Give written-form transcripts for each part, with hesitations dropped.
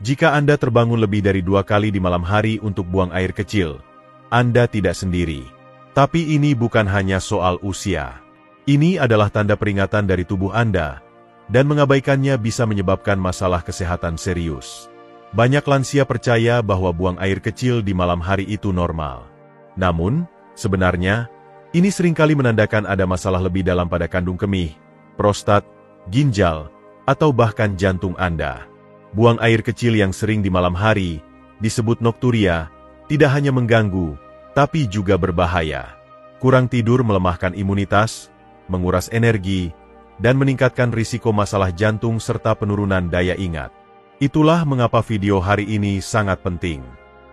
Jika Anda terbangun lebih dari 2 kali di malam hari untuk buang air kecil, Anda tidak sendiri. Tapi ini bukan hanya soal usia. Ini adalah tanda peringatan dari tubuh Anda, dan mengabaikannya bisa menyebabkan masalah kesehatan serius. Banyak lansia percaya bahwa buang air kecil di malam hari itu normal. Namun, sebenarnya, ini seringkali menandakan ada masalah lebih dalam pada kandung kemih, prostat, ginjal, atau bahkan jantung Anda. Buang air kecil yang sering di malam hari, disebut nokturia, tidak hanya mengganggu, tapi juga berbahaya. Kurang tidur melemahkan imunitas, menguras energi, dan meningkatkan risiko masalah jantung serta penurunan daya ingat. Itulah mengapa video hari ini sangat penting.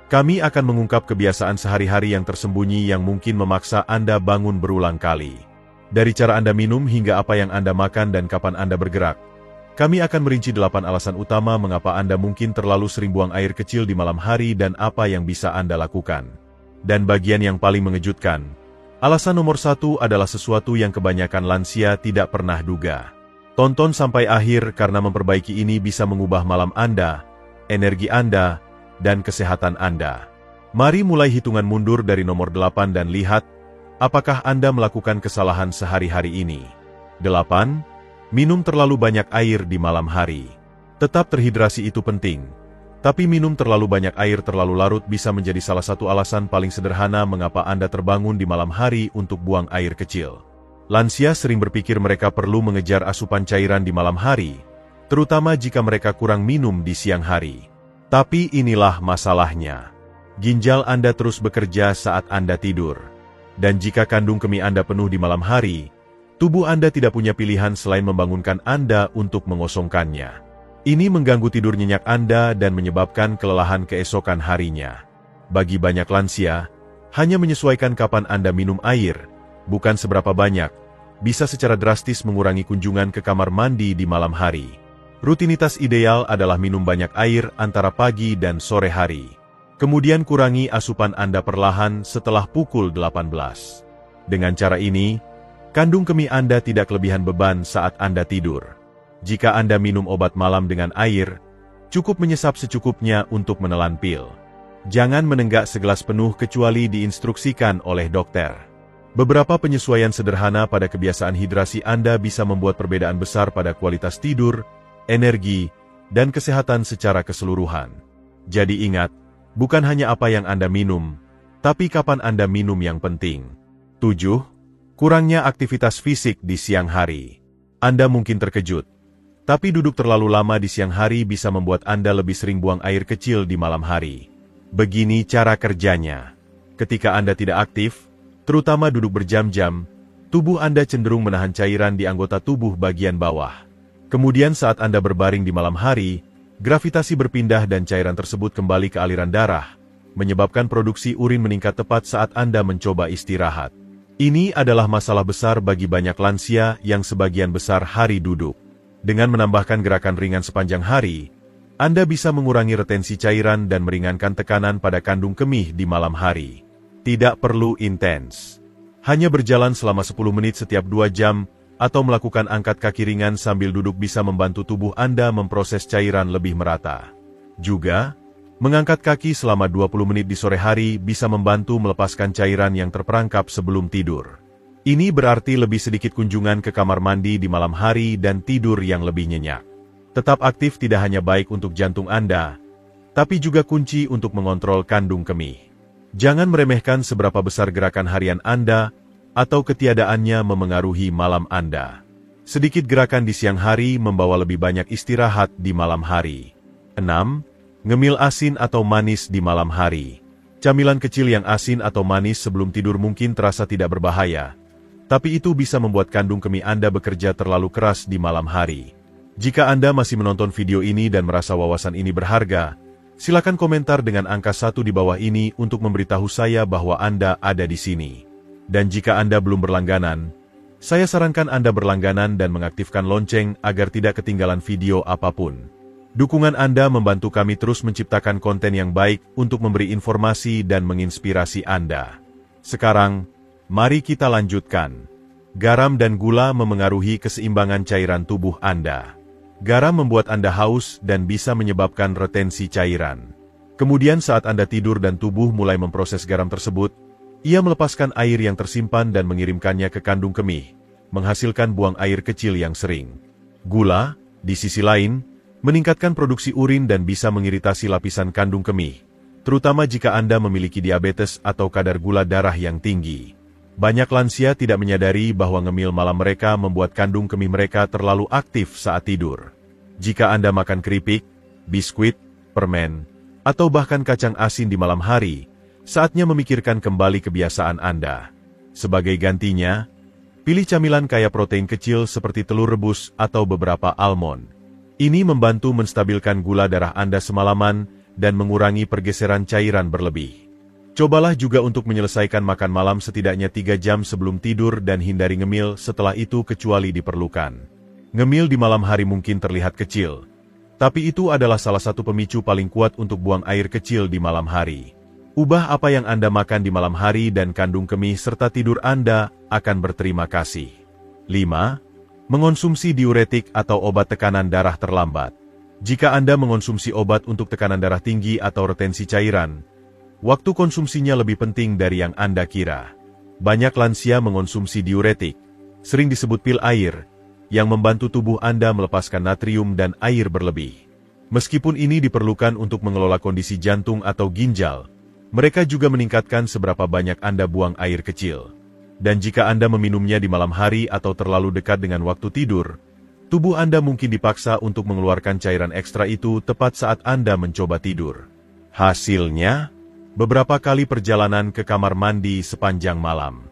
Kami akan mengungkap kebiasaan sehari-hari yang tersembunyi yang mungkin memaksa Anda bangun berulang kali. Dari cara Anda minum hingga apa yang Anda makan dan kapan Anda bergerak. Kami akan merinci 8 alasan utama mengapa Anda mungkin terlalu sering buang air kecil di malam hari dan apa yang bisa Anda lakukan. Dan bagian yang paling mengejutkan, alasan nomor 1 adalah sesuatu yang kebanyakan lansia tidak pernah duga. Tonton sampai akhir karena memperbaiki ini bisa mengubah malam Anda, energi Anda, dan kesehatan Anda. Mari mulai hitungan mundur dari nomor 8 dan lihat, apakah Anda melakukan kesalahan sehari-hari ini. 8. Minum terlalu banyak air di malam hari. Tetap terhidrasi itu penting. Tapi minum terlalu banyak air terlalu larut bisa menjadi salah satu alasan paling sederhana mengapa Anda terbangun di malam hari untuk buang air kecil. Lansia sering berpikir mereka perlu mengejar asupan cairan di malam hari, terutama jika mereka kurang minum di siang hari. Tapi inilah masalahnya. Ginjal Anda terus bekerja saat Anda tidur. Dan jika kandung kemih Anda penuh di malam hari, tubuh Anda tidak punya pilihan selain membangunkan Anda untuk mengosongkannya. Ini mengganggu tidur nyenyak Anda dan menyebabkan kelelahan keesokan harinya. Bagi banyak lansia, hanya menyesuaikan kapan Anda minum air, bukan seberapa banyak, bisa secara drastis mengurangi kunjungan ke kamar mandi di malam hari. Rutinitas ideal adalah minum banyak air antara pagi dan sore hari. Kemudian kurangi asupan Anda perlahan setelah pukul 18. Dengan cara ini, kandung kemih Anda tidak kelebihan beban saat Anda tidur. Jika Anda minum obat malam dengan air, cukup menyesap secukupnya untuk menelan pil. Jangan menenggak segelas penuh kecuali diinstruksikan oleh dokter. Beberapa penyesuaian sederhana pada kebiasaan hidrasi Anda bisa membuat perbedaan besar pada kualitas tidur, energi, dan kesehatan secara keseluruhan. Jadi ingat, bukan hanya apa yang Anda minum, tapi kapan Anda minum yang penting. 7. Kurangnya aktivitas fisik di siang hari. Anda mungkin terkejut, tapi duduk terlalu lama di siang hari bisa membuat Anda lebih sering buang air kecil di malam hari. Begini cara kerjanya. Ketika Anda tidak aktif, terutama duduk berjam-jam, tubuh Anda cenderung menahan cairan di anggota tubuh bagian bawah. Kemudian saat Anda berbaring di malam hari, gravitasi berpindah dan cairan tersebut kembali ke aliran darah, menyebabkan produksi urin meningkat tepat saat Anda mencoba istirahat. Ini adalah masalah besar bagi banyak lansia yang sebagian besar hari duduk. Dengan menambahkan gerakan ringan sepanjang hari, Anda bisa mengurangi retensi cairan dan meringankan tekanan pada kandung kemih di malam hari. Tidak perlu intens. Hanya berjalan selama 10 menit setiap 2 jam, atau melakukan angkat kaki ringan sambil duduk bisa membantu tubuh Anda memproses cairan lebih merata. Juga, mengangkat kaki selama 20 menit di sore hari bisa membantu melepaskan cairan yang terperangkap sebelum tidur. Ini berarti lebih sedikit kunjungan ke kamar mandi di malam hari dan tidur yang lebih nyenyak. Tetap aktif tidak hanya baik untuk jantung Anda, tapi juga kunci untuk mengontrol kandung kemih. Jangan meremehkan seberapa besar gerakan harian Anda, atau ketiadaannya memengaruhi malam Anda. Sedikit gerakan di siang hari membawa lebih banyak istirahat di malam hari. 6. Ngemil asin atau manis di malam hari. Camilan kecil yang asin atau manis sebelum tidur mungkin terasa tidak berbahaya, tapi itu bisa membuat kandung kemih Anda bekerja terlalu keras di malam hari. Jika Anda masih menonton video ini dan merasa wawasan ini berharga, silakan komentar dengan angka 1 di bawah ini untuk memberitahu saya bahwa Anda ada di sini. Dan jika Anda belum berlangganan, saya sarankan Anda berlangganan dan mengaktifkan lonceng agar tidak ketinggalan video apapun. Dukungan Anda membantu kami terus menciptakan konten yang baik untuk memberi informasi dan menginspirasi Anda. Sekarang, mari kita lanjutkan. Garam dan gula memengaruhi keseimbangan cairan tubuh Anda. Garam membuat Anda haus dan bisa menyebabkan retensi cairan. Kemudian saat Anda tidur dan tubuh mulai memproses garam tersebut, ia melepaskan air yang tersimpan dan mengirimkannya ke kandung kemih, menghasilkan buang air kecil yang sering. Gula, di sisi lain, meningkatkan produksi urin dan bisa mengiritasi lapisan kandung kemih, terutama jika Anda memiliki diabetes atau kadar gula darah yang tinggi. Banyak lansia tidak menyadari bahwa ngemil malam mereka membuat kandung kemih mereka terlalu aktif saat tidur. Jika Anda makan keripik, biskuit, permen, atau bahkan kacang asin di malam hari, saatnya memikirkan kembali kebiasaan Anda. Sebagai gantinya, pilih camilan kaya protein kecil seperti telur rebus atau beberapa almond. Ini membantu menstabilkan gula darah Anda semalaman dan mengurangi pergeseran cairan berlebih. Cobalah juga untuk menyelesaikan makan malam setidaknya 3 jam sebelum tidur dan hindari ngemil setelah itu kecuali diperlukan. Ngemil di malam hari mungkin terlihat kecil, tapi itu adalah salah satu pemicu paling kuat untuk buang air kecil di malam hari. Ubah apa yang Anda makan di malam hari dan kandung kemih serta tidur Anda akan berterima kasih. 5. Mengonsumsi diuretik atau obat tekanan darah terlambat. Jika Anda mengonsumsi obat untuk tekanan darah tinggi atau retensi cairan, waktu konsumsinya lebih penting dari yang Anda kira. Banyak lansia mengonsumsi diuretik, sering disebut pil air, yang membantu tubuh Anda melepaskan natrium dan air berlebih. Meskipun ini diperlukan untuk mengelola kondisi jantung atau ginjal, mereka juga meningkatkan seberapa banyak Anda buang air kecil. Dan jika Anda meminumnya di malam hari atau terlalu dekat dengan waktu tidur, tubuh Anda mungkin dipaksa untuk mengeluarkan cairan ekstra itu tepat saat Anda mencoba tidur. Hasilnya, beberapa kali perjalanan ke kamar mandi sepanjang malam.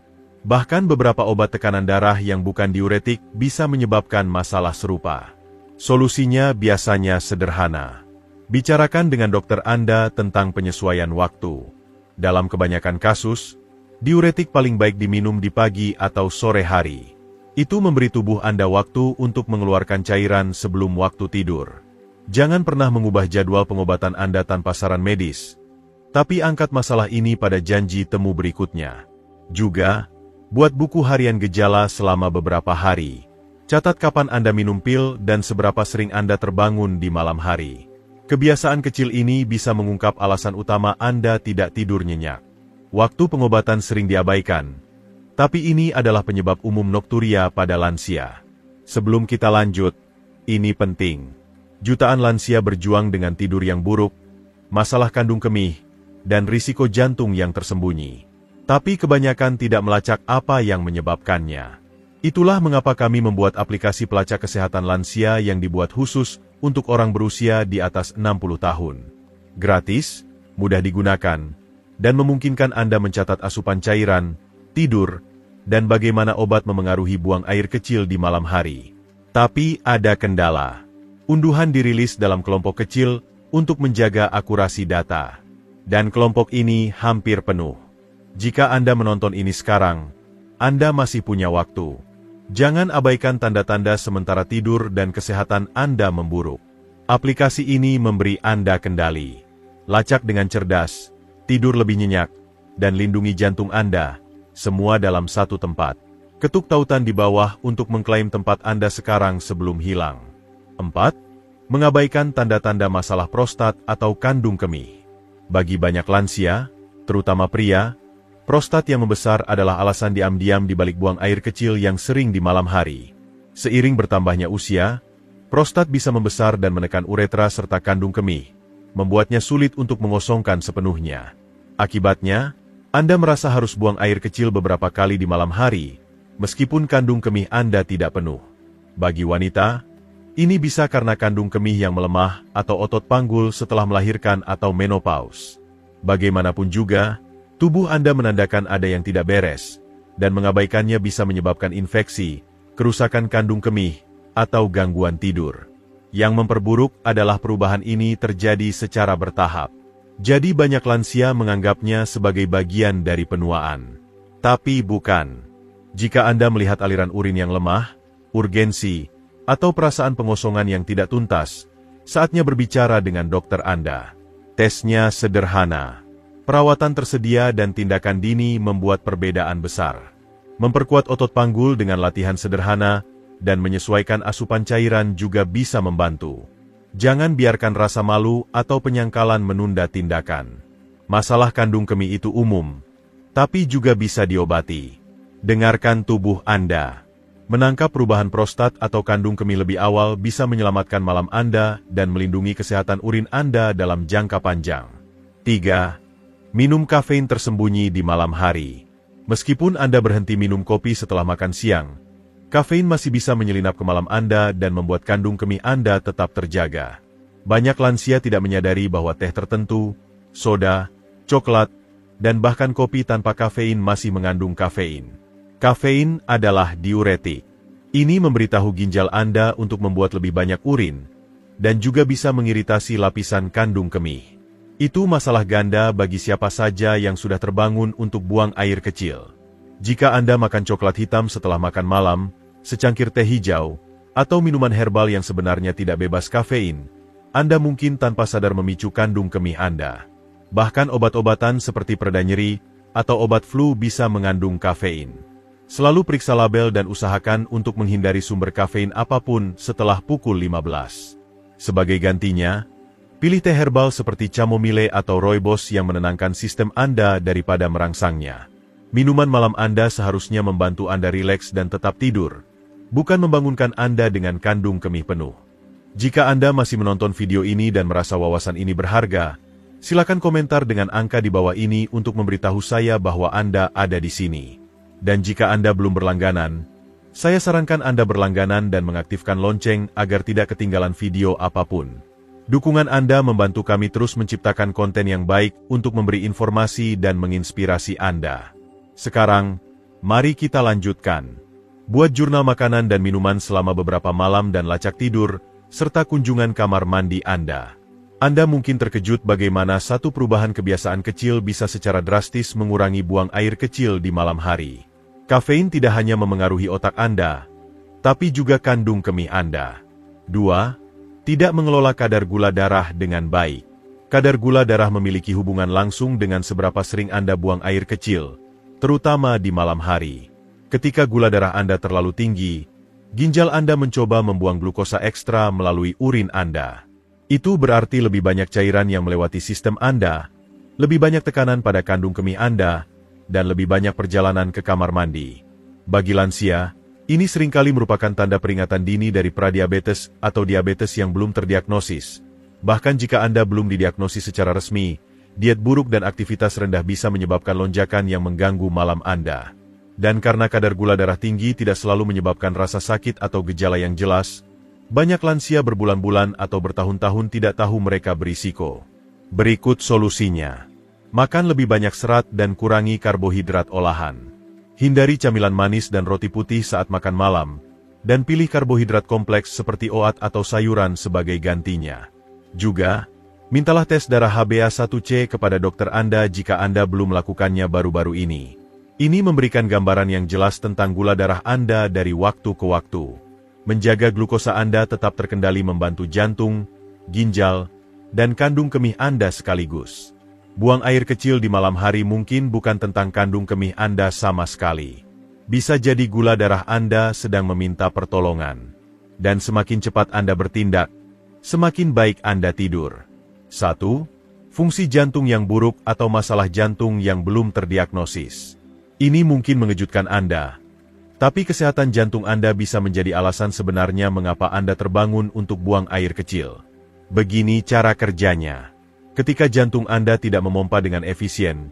Bahkan beberapa obat tekanan darah yang bukan diuretik bisa menyebabkan masalah serupa. Solusinya biasanya sederhana. Bicarakan dengan dokter Anda tentang penyesuaian waktu. Dalam kebanyakan kasus, diuretik paling baik diminum di pagi atau sore hari. Itu memberi tubuh Anda waktu untuk mengeluarkan cairan sebelum waktu tidur. Jangan pernah mengubah jadwal pengobatan Anda tanpa saran medis, tapi angkat masalah ini pada janji temu berikutnya. Juga, buat buku harian gejala selama beberapa hari. Catat kapan Anda minum pil dan seberapa sering Anda terbangun di malam hari. Kebiasaan kecil ini bisa mengungkap alasan utama Anda tidak tidur nyenyak. Waktu pengobatan sering diabaikan, tapi ini adalah penyebab umum nokturia pada lansia. Sebelum kita lanjut, ini penting. Jutaan lansia berjuang dengan tidur yang buruk, masalah kandung kemih, dan risiko jantung yang tersembunyi. Tapi kebanyakan tidak melacak apa yang menyebabkannya. Itulah mengapa kami membuat aplikasi pelacak kesehatan lansia yang dibuat khusus untuk orang berusia di atas 60 tahun. Gratis, mudah digunakan, dan memungkinkan Anda mencatat asupan cairan, tidur, dan bagaimana obat memengaruhi buang air kecil di malam hari. Tapi ada kendala. Unduhan dirilis dalam kelompok kecil untuk menjaga akurasi data. Dan kelompok ini hampir penuh. Jika Anda menonton ini sekarang, Anda masih punya waktu. Jangan abaikan tanda-tanda sementara tidur dan kesehatan Anda memburuk. Aplikasi ini memberi Anda kendali. Lacak dengan cerdas, tidur lebih nyenyak, dan lindungi jantung Anda, semua dalam satu tempat. Ketuk tautan di bawah untuk mengklaim tempat Anda sekarang sebelum hilang. 4. Mengabaikan tanda-tanda masalah prostat atau kandung kemih. Bagi banyak lansia, terutama pria, prostat yang membesar adalah alasan diam-diam di balik buang air kecil yang sering di malam hari. Seiring bertambahnya usia, prostat bisa membesar dan menekan uretra serta kandung kemih, membuatnya sulit untuk mengosongkan sepenuhnya. Akibatnya, Anda merasa harus buang air kecil beberapa kali di malam hari, meskipun kandung kemih Anda tidak penuh. Bagi wanita, ini bisa karena kandung kemih yang melemah atau otot panggul setelah melahirkan atau menopause. Bagaimanapun juga, tubuh Anda menandakan ada yang tidak beres, dan mengabaikannya bisa menyebabkan infeksi, kerusakan kandung kemih, atau gangguan tidur. Yang memperburuk adalah perubahan ini terjadi secara bertahap. Jadi banyak lansia menganggapnya sebagai bagian dari penuaan. Tapi bukan. Jika Anda melihat aliran urin yang lemah, urgensi, atau perasaan pengosongan yang tidak tuntas, saatnya berbicara dengan dokter Anda. Tesnya sederhana. Perawatan tersedia dan tindakan dini membuat perbedaan besar. Memperkuat otot panggul dengan latihan sederhana dan menyesuaikan asupan cairan juga bisa membantu. Jangan biarkan rasa malu atau penyangkalan menunda tindakan. Masalah kandung kemih itu umum, tapi juga bisa diobati. Dengarkan tubuh Anda. Menangkap perubahan prostat atau kandung kemih lebih awal bisa menyelamatkan malam Anda dan melindungi kesehatan urin Anda dalam jangka panjang. 3. Minum kafein tersembunyi di malam hari. Meskipun Anda berhenti minum kopi setelah makan siang, kafein masih bisa menyelinap ke malam Anda dan membuat kandung kemih Anda tetap terjaga. Banyak lansia tidak menyadari bahwa teh tertentu, soda, coklat, dan bahkan kopi tanpa kafein masih mengandung kafein. Kafein adalah diuretik. Ini memberitahu ginjal Anda untuk membuat lebih banyak urin, dan juga bisa mengiritasi lapisan kandung kemih. Itu masalah ganda bagi siapa saja yang sudah terbangun untuk buang air kecil. Jika Anda makan coklat hitam setelah makan malam, secangkir teh hijau, atau minuman herbal yang sebenarnya tidak bebas kafein, Anda mungkin tanpa sadar memicu kandung kemih Anda. Bahkan obat-obatan seperti pereda nyeri atau obat flu bisa mengandung kafein. Selalu periksa label dan usahakan untuk menghindari sumber kafein apapun setelah pukul 15. Sebagai gantinya, pilih teh herbal seperti chamomile atau rooibos yang menenangkan sistem Anda daripada merangsangnya. Minuman malam Anda seharusnya membantu Anda rileks dan tetap tidur, bukan membangunkan Anda dengan kandung kemih penuh. Jika Anda masih menonton video ini dan merasa wawasan ini berharga, silakan komentar dengan angka di bawah ini untuk memberitahu saya bahwa Anda ada di sini. Dan jika Anda belum berlangganan, saya sarankan Anda berlangganan dan mengaktifkan lonceng agar tidak ketinggalan video apapun. Dukungan Anda membantu kami terus menciptakan konten yang baik untuk memberi informasi dan menginspirasi Anda. Sekarang, mari kita lanjutkan. Buat jurnal makanan dan minuman selama beberapa malam dan lacak tidur, serta kunjungan kamar mandi Anda. Anda mungkin terkejut bagaimana satu perubahan kebiasaan kecil bisa secara drastis mengurangi buang air kecil di malam hari. Kafein tidak hanya memengaruhi otak Anda, tapi juga kandung kemih Anda. 2. Tidak mengelola kadar gula darah dengan baik. Kadar gula darah memiliki hubungan langsung dengan seberapa sering Anda buang air kecil, terutama di malam hari. Ketika gula darah Anda terlalu tinggi, ginjal Anda mencoba membuang glukosa ekstra melalui urin Anda. Itu berarti lebih banyak cairan yang melewati sistem Anda, lebih banyak tekanan pada kandung kemih Anda, dan lebih banyak perjalanan ke kamar mandi. Bagi lansia, ini seringkali merupakan tanda peringatan dini dari pradiabetes atau diabetes yang belum terdiagnosis. Bahkan jika Anda belum didiagnosis secara resmi, diet buruk dan aktivitas rendah bisa menyebabkan lonjakan yang mengganggu malam Anda. Dan karena kadar gula darah tinggi tidak selalu menyebabkan rasa sakit atau gejala yang jelas, banyak lansia berbulan-bulan atau bertahun-tahun tidak tahu mereka berisiko. Berikut solusinya. Makan lebih banyak serat dan kurangi karbohidrat olahan. Hindari camilan manis dan roti putih saat makan malam, dan pilih karbohidrat kompleks seperti oat atau sayuran sebagai gantinya. Juga, mintalah tes darah HbA1c kepada dokter Anda jika Anda belum melakukannya baru-baru ini. Ini memberikan gambaran yang jelas tentang gula darah Anda dari waktu ke waktu. Menjaga glukosa Anda tetap terkendali membantu jantung, ginjal, dan kandung kemih Anda sekaligus. Buang air kecil di malam hari mungkin bukan tentang kandung kemih Anda sama sekali. Bisa jadi gula darah Anda sedang meminta pertolongan. Dan semakin cepat Anda bertindak, semakin baik Anda tidur. 1. Fungsi jantung yang buruk atau masalah jantung yang belum terdiagnosis. Ini mungkin mengejutkan Anda. Tapi kesehatan jantung Anda bisa menjadi alasan sebenarnya mengapa Anda terbangun untuk buang air kecil. Begini cara kerjanya. Ketika jantung Anda tidak memompa dengan efisien,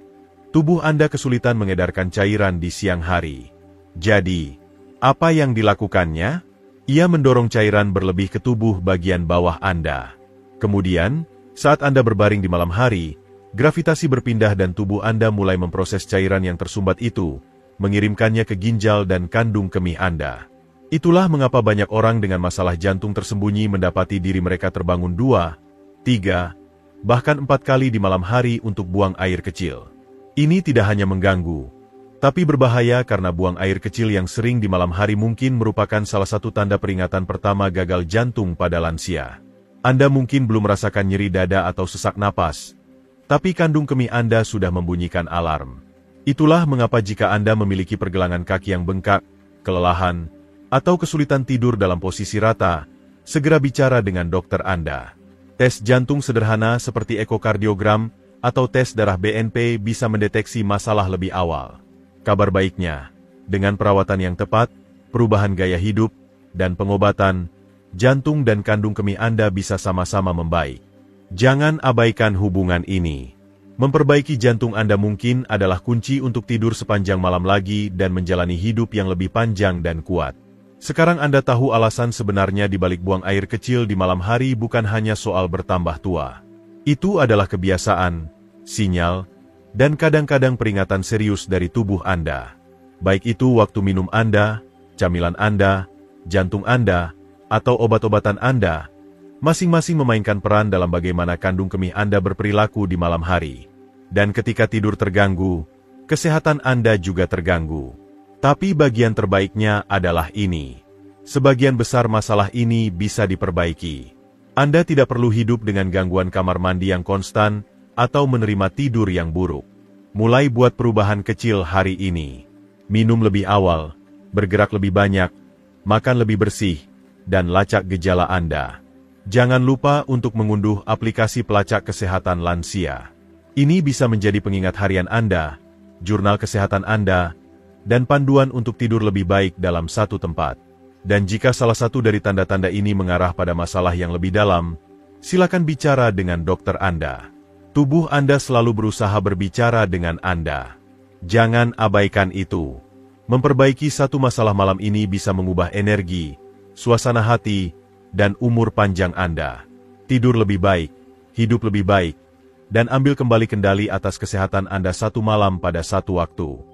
tubuh Anda kesulitan mengedarkan cairan di siang hari. Jadi, apa yang dilakukannya? Ia mendorong cairan berlebih ke tubuh bagian bawah Anda. Kemudian, saat Anda berbaring di malam hari, gravitasi berpindah dan tubuh Anda mulai memproses cairan yang tersumbat itu, mengirimkannya ke ginjal dan kandung kemih Anda. Itulah mengapa banyak orang dengan masalah jantung tersembunyi mendapati diri mereka terbangun 2, 3, bahkan 4 kali di malam hari untuk buang air kecil. Ini tidak hanya mengganggu, tapi berbahaya karena buang air kecil yang sering di malam hari mungkin merupakan salah satu tanda peringatan pertama gagal jantung pada lansia. Anda mungkin belum merasakan nyeri dada atau sesak napas, tapi kandung kemih Anda sudah membunyikan alarm. Itulah mengapa jika Anda memiliki pergelangan kaki yang bengkak, kelelahan, atau kesulitan tidur dalam posisi rata, segera bicara dengan dokter Anda. Tes jantung sederhana seperti ekokardiogram atau tes darah BNP bisa mendeteksi masalah lebih awal. Kabar baiknya, dengan perawatan yang tepat, perubahan gaya hidup, dan pengobatan, jantung dan kandung kemih Anda bisa sama-sama membaik. Jangan abaikan hubungan ini. Memperbaiki jantung Anda mungkin adalah kunci untuk tidur sepanjang malam lagi dan menjalani hidup yang lebih panjang dan kuat. Sekarang Anda tahu alasan sebenarnya di balik buang air kecil di malam hari bukan hanya soal bertambah tua. Itu adalah kebiasaan, sinyal, dan kadang-kadang peringatan serius dari tubuh Anda. Baik itu waktu minum Anda, camilan Anda, jantung Anda, atau obat-obatan Anda, masing-masing memainkan peran dalam bagaimana kandung kemih Anda berperilaku di malam hari. Dan ketika tidur terganggu, kesehatan Anda juga terganggu. Tapi bagian terbaiknya adalah ini. Sebagian besar masalah ini bisa diperbaiki. Anda tidak perlu hidup dengan gangguan kamar mandi yang konstan atau menerima tidur yang buruk. Mulai buat perubahan kecil hari ini. Minum lebih awal, bergerak lebih banyak, makan lebih bersih, dan lacak gejala Anda. Jangan lupa untuk mengunduh aplikasi pelacak kesehatan lansia. Ini bisa menjadi pengingat harian Anda, jurnal kesehatan Anda, dan panduan untuk tidur lebih baik dalam satu tempat. Dan jika salah satu dari tanda-tanda ini mengarah pada masalah yang lebih dalam, silakan bicara dengan dokter Anda. Tubuh Anda selalu berusaha berbicara dengan Anda. Jangan abaikan itu. Memperbaiki satu masalah malam ini bisa mengubah energi, suasana hati, dan umur panjang Anda. Tidur lebih baik, hidup lebih baik, dan ambil kembali kendali atas kesehatan Anda satu malam pada satu waktu.